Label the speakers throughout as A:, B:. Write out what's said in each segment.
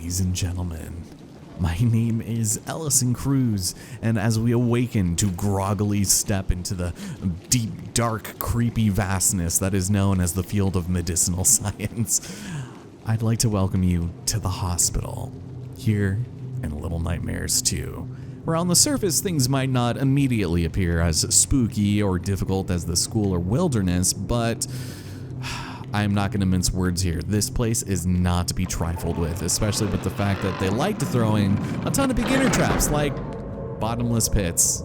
A: Ladies and gentlemen, my name is Ellison Cruz, and as we awaken to groggily step into the deep, dark, creepy vastness that is known as the field of medicinal science, I'd like to welcome you to the hospital, here in Little Nightmares 2, where on the surface things might not immediately appear as spooky or difficult as the school or wilderness, but I'm not going to mince words here. This place is not to be trifled with, especially with the fact that they like to throw in a ton of beginner traps like bottomless pits.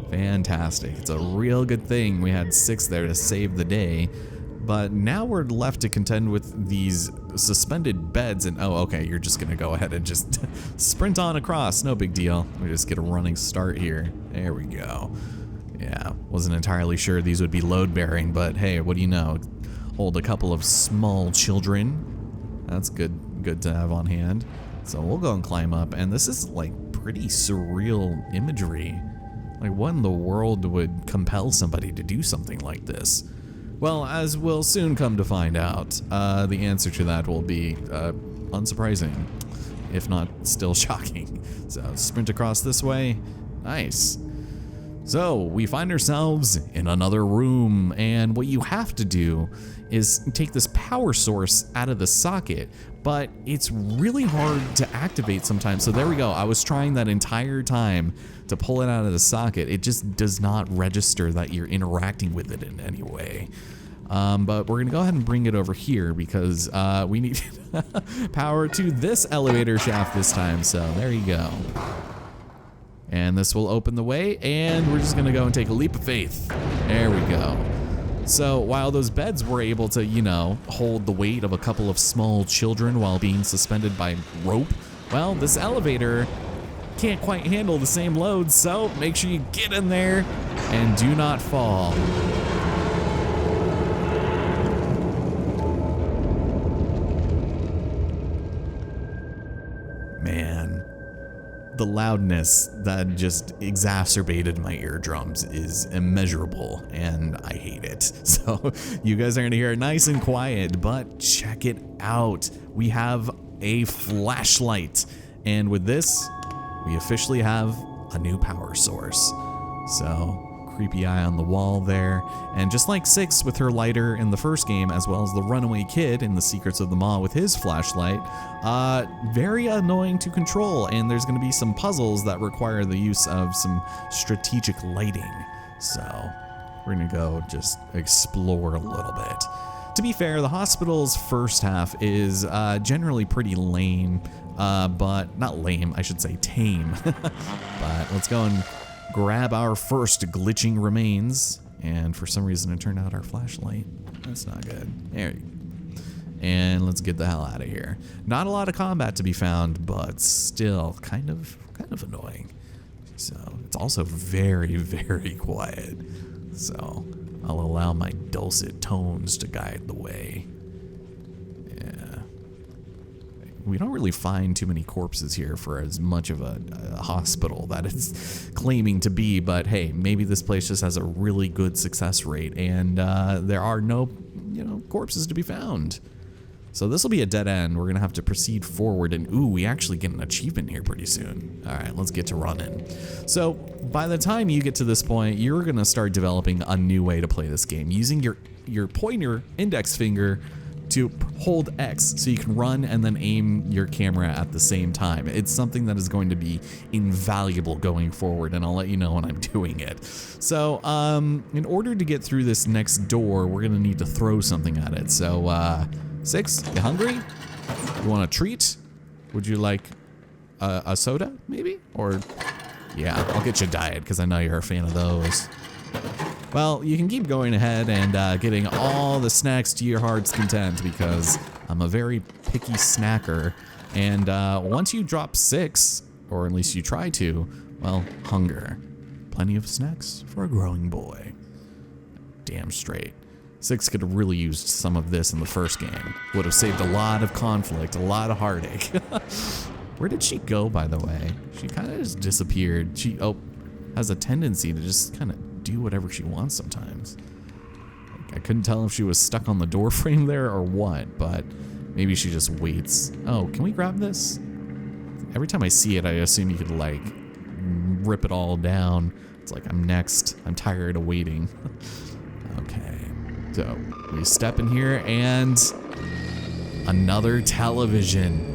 A: Fantastic. It's a real good thing we had 6 there to save the day, but now we're left to contend with these suspended beds and oh, okay, you're just going to go ahead and just sprint on across. No big deal. We just get a running start here. There we go. Yeah, wasn't entirely sure these would be load bearing, but hey, what do you know? Hold a couple of small children. That's good to have on hand. So we'll go and climb up, and this is like pretty surreal imagery. Like, what in the world would compel somebody to do something like this? Well, as we'll soon come to find out, the answer to that will be unsurprising, if not still shocking. So sprint across this way. Nice. So we find ourselves in another room, and what you have to do is take this power source out of the socket, but it's really hard to activate sometimes. So there we go. I was trying that entire time to pull it out of the socket. It just does not register that you're interacting with it in any way. But we're gonna go ahead and bring it over here because we need power to this elevator shaft this time. So there you go. And this will open the way, and we're just gonna go and take a leap of faith. There we go. So while those beds were able to, you know, hold the weight of a couple of small children while being suspended by rope, well, this elevator can't quite handle the same load, so make sure you get in there and do not fall. Man, the loudness that just exacerbated my eardrums is immeasurable, and I hate it. So you guys are gonna hear it nice and quiet, but check it out. We have a flashlight, and with this, we officially have a new power source. So creepy eye on the wall there, and just like 6 with her lighter in the first game, as well as the runaway kid in The Secrets of the Maw with his flashlight, very annoying to control, and there's going to be some puzzles that require the use of some strategic lighting. So we're going to go just explore a little bit. To be fair, the hospital's first half is generally pretty lame, but not lame, I should say tame. But let's go and grab our first glitching remains, and for some reason it turned out our flashlight. That's not good. There you go. And let's get the hell out of here. Not a lot of combat to be found, but still kind of annoying. So it's also very, very quiet. So I'll allow my dulcet tones to guide the way. Yeah. We don't really find too many corpses here for as much of a hospital that it's claiming to be, but hey, maybe this place just has a really good success rate, and there are no, corpses to be found. So this will be a dead end. We're gonna have to proceed forward, and ooh, we actually get an achievement here pretty soon. All right, let's get to running. So by the time you get to this point, you're gonna start developing a new way to play this game, using your pointer index finger to hold X so you can run and then aim your camera at the same time. It's something that is going to be invaluable going forward, and I'll let you know when I'm doing it. So in order to get through this next door, we're gonna need to throw something at it. So 6, you hungry? You want a treat? Would you like a soda maybe? Or yeah, I'll get you a diet because I know you're a fan of those. Well, you can keep going ahead and getting all the snacks to your heart's content, because I'm a very picky snacker. And once you drop 6, or at least you try to, well, hunger. Plenty of snacks for a growing boy. Damn straight. 6 could have really used some of this in the first game. Would have saved a lot of conflict, a lot of heartache. Where did she go, by the way? She kind of just disappeared. She has a tendency to just kind of do whatever she wants sometimes. Like, I couldn't tell if she was stuck on the door frame there or what, but Maybe she just waits. Oh, can we grab this? Every time I see it, I assume you could like rip it all down. It's like, I'm next. I'm tired of waiting. Okay. So we step in here and another television.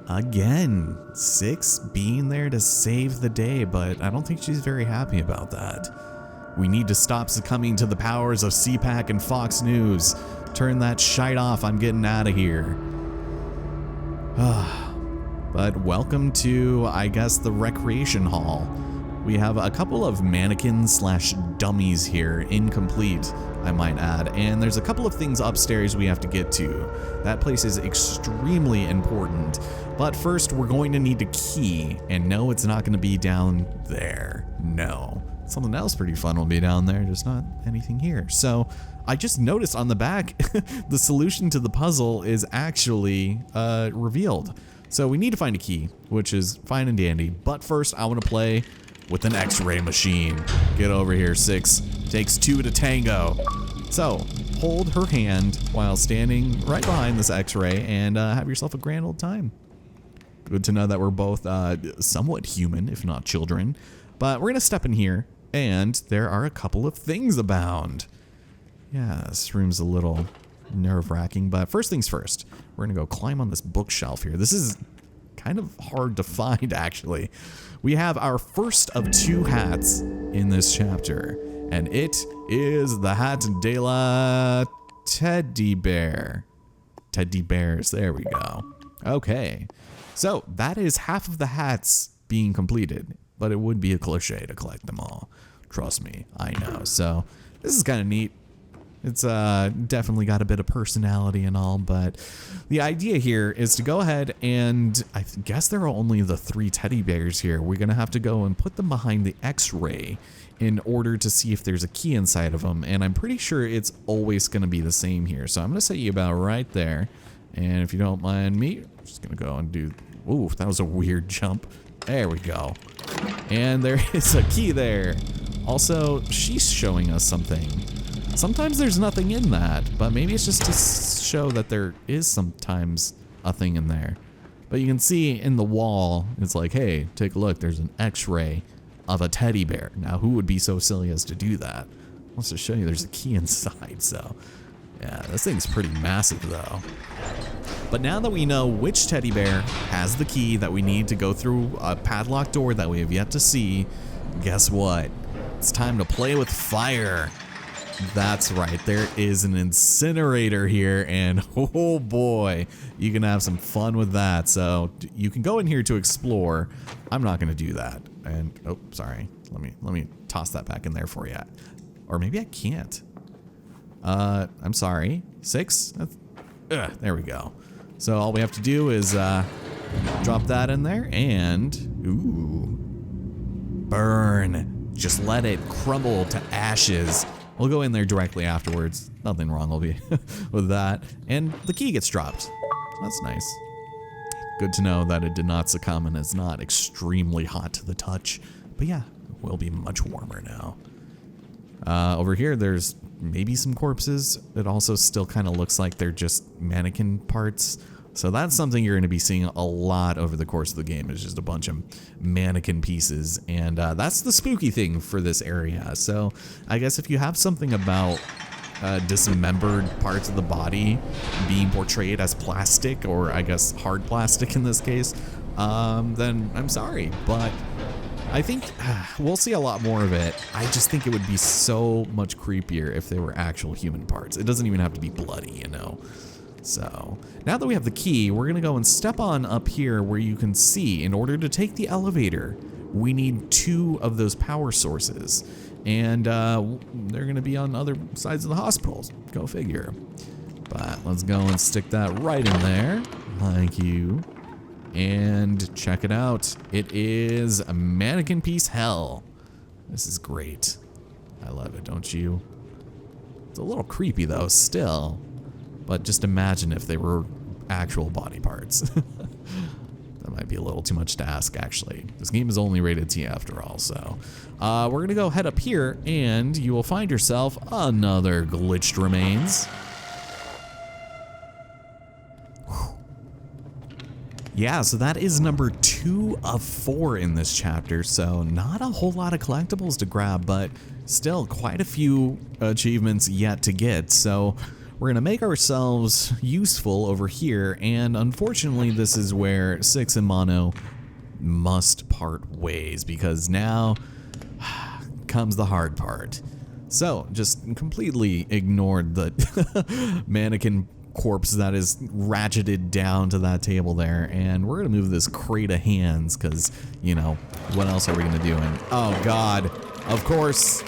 A: Again, 6 being there to save the day, but I don't think she's very happy about that. We need to stop succumbing to the powers of CPAC and Fox News. Turn that shite off, I'm getting out of here. But welcome to, I guess, the recreation hall. We have a couple of mannequins slash dummies here, incomplete, I might add, and there's a couple of things upstairs we have to get to. That place is extremely important, but first we're going to need a key, and no, it's not going to be down there. No. Something else pretty fun will be down there, just not anything here. So I just noticed on the back, the solution to the puzzle is actually revealed. So we need to find a key, which is fine and dandy, but first I want to play with an X-ray machine. Get over here, 6. Takes 2 to tango. So, hold her hand while standing right behind this X-ray and have yourself a grand old time. Good to know that we're both somewhat human, if not children. But we're gonna step in here, and there are a couple of things abound. Yeah, this room's a little nerve-wracking, but first things first. We're gonna go climb on this bookshelf here. This is kind of hard to find, actually. We have our first of 2 hats in this chapter, and it is the Hat de la Teddy Bear. Teddy Bears, there we go. Okay, so that is half of the hats being completed, but it would be a cliche to collect them all. Trust me, I know. So this is kind of neat. It's definitely got a bit of personality and all, but the idea here is to go ahead and I guess there are only the 3 teddy bears here. We're going to have to go and put them behind the X-ray in order to see if there's a key inside of them. And I'm pretty sure it's always going to be the same here. So I'm going to set you about right there. And if you don't mind me, I'm just going to go and do, ooh, that was a weird jump. There we go. And there is a key there. Also, she's showing us something. Sometimes there's nothing in that, but maybe it's just to show that there is sometimes a thing in there. But you can see in the wall, it's like, hey, take a look, there's an X-ray of a teddy bear. Now, who would be so silly as to do that? Wants to show you there's a key inside, so yeah, this thing's pretty massive though. But now that we know which teddy bear has the key that we need to go through a padlocked door that we have yet to see, guess what? It's time to play with fire. That's right, there is an incinerator here, and oh boy, you can have some fun with that. So you can go in here to explore. I'm not going to do that. And oh, sorry. Let me toss that back in there for you. Or maybe I can't. I'm sorry. 6. There we go. So all we have to do is drop that in there and ooh, burn. Just let it crumble to ashes. We'll go in there directly afterwards. Nothing wrong will be with that. And the key gets dropped. That's nice. Good to know that it did not succumb and is not extremely hot to the touch. But yeah, it will be much warmer now. Over here, there's maybe some corpses. It also still kind of looks like they're just mannequin parts. So that's something you're going to be seeing a lot over the course of the game, is just a bunch of mannequin pieces. And that's the spooky thing for this area. So I guess if you have something about dismembered parts of the body being portrayed as plastic, or I guess hard plastic in this case, then I'm sorry. But I think we'll see a lot more of it. I just think it would be so much creepier if they were actual human parts. It doesn't even have to be bloody, you know? So now that we have the key, we're gonna go and step on up here where you can see in order to take the elevator, we need 2 of those power sources. And they're gonna be on other sides of the hospitals. Go figure. But let's go and stick that right in there. Thank you. And check it out. It is a mannequin piece hell. This is great. I love it, don't you? It's a little creepy though, still. But just imagine if they were actual body parts. That might be a little too much to ask, actually. This game is only rated T after all, so. We're gonna go head up here, and you will find yourself another glitched remains. Whew. Yeah, so that is number 2 of 4 in this chapter, so not a whole lot of collectibles to grab, but still quite a few achievements yet to get, so we're gonna make ourselves useful over here, and unfortunately this is where Six and Mono must part ways, because now comes the hard part. So, just completely ignored the mannequin corpse that is ratcheted down to that table there, and we're gonna move this crate of hands, because, you know, what else are we gonna do? And, oh god, of course.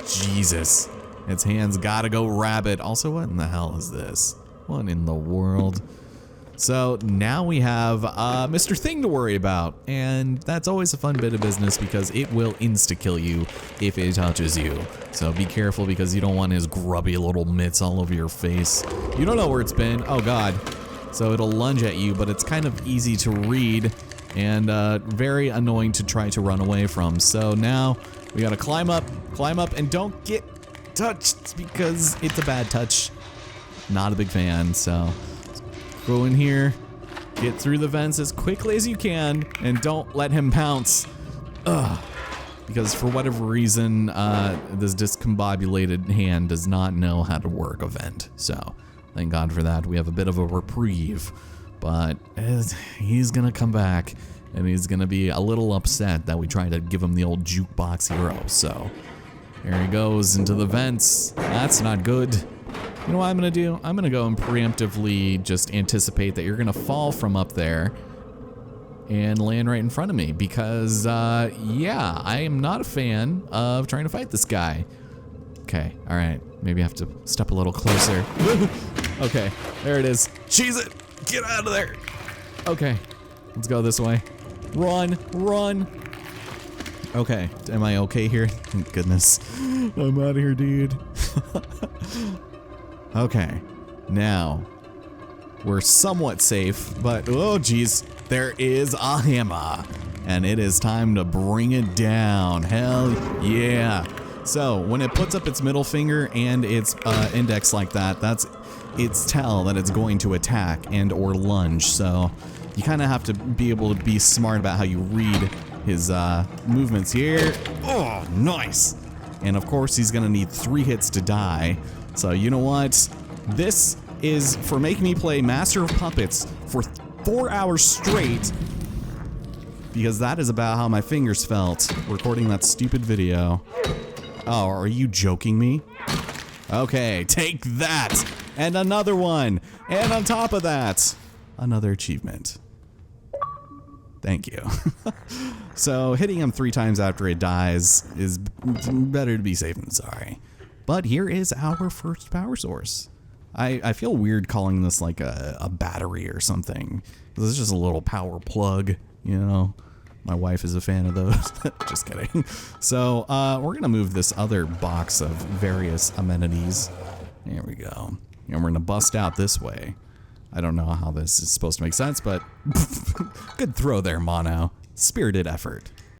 A: Jesus. Its hands gotta go rabbit. Also, what in the hell is this? What in the world? So now we have Mr. Thing to worry about, and that's always a fun bit of business because it will insta-kill you if it touches you. So be careful because you don't want his grubby little mitts all over your face. You don't know where it's been. Oh god. So it'll lunge at you, but it's kind of easy to read and very annoying to try to run away from. So now we gotta climb up, and don't get touched because it's a bad touch. Not a big fan, so go in here, get through the vents as quickly as you can, and don't let him pounce. Ugh. Because for whatever reason, this discombobulated hand does not know how to work a vent. So thank God for that. We have a bit of a reprieve, but he's gonna come back, and he's gonna be a little upset that we tried to give him the old jukebox hero. So there he goes into the vents. That's not good. You know what I'm gonna do? I'm gonna go and preemptively just anticipate that you're gonna fall from up there and land right in front of me because, yeah, I am not a fan of trying to fight this guy. Okay, all right. Maybe I have to step a little closer. Okay, there it is. Cheese it! Get out of there! Okay, let's go this way. Run, run! Okay, am I okay here? Thank goodness. I'm out of here, dude. Okay, now we're somewhat safe, but oh geez, there is a hammer, and it is time to bring it down. Hell yeah! So when it puts up its middle finger and its index like that, that's its tell that it's going to attack and or lunge. So you kind of have to be able to be smart about how you read his movements here. Oh, nice! And of course, he's gonna need 3 hits to die. So you know what? This is for making me play Master of Puppets for 4 hours straight, because that is about how my fingers felt recording that stupid video. Oh, are you joking me? Okay, take that! And another one! And on top of that, another achievement. Thank you. So hitting him 3 times after it dies is better to be safe than sorry. But here is our first power source. I feel weird calling this like a battery or something. This is just a little power plug, you know. My wife is a fan of those. Just kidding. So we're gonna move this other box of various amenities. There we go. And we're gonna bust out this way. I don't know how this is supposed to make sense, but good throw there, Mono. Spirited effort.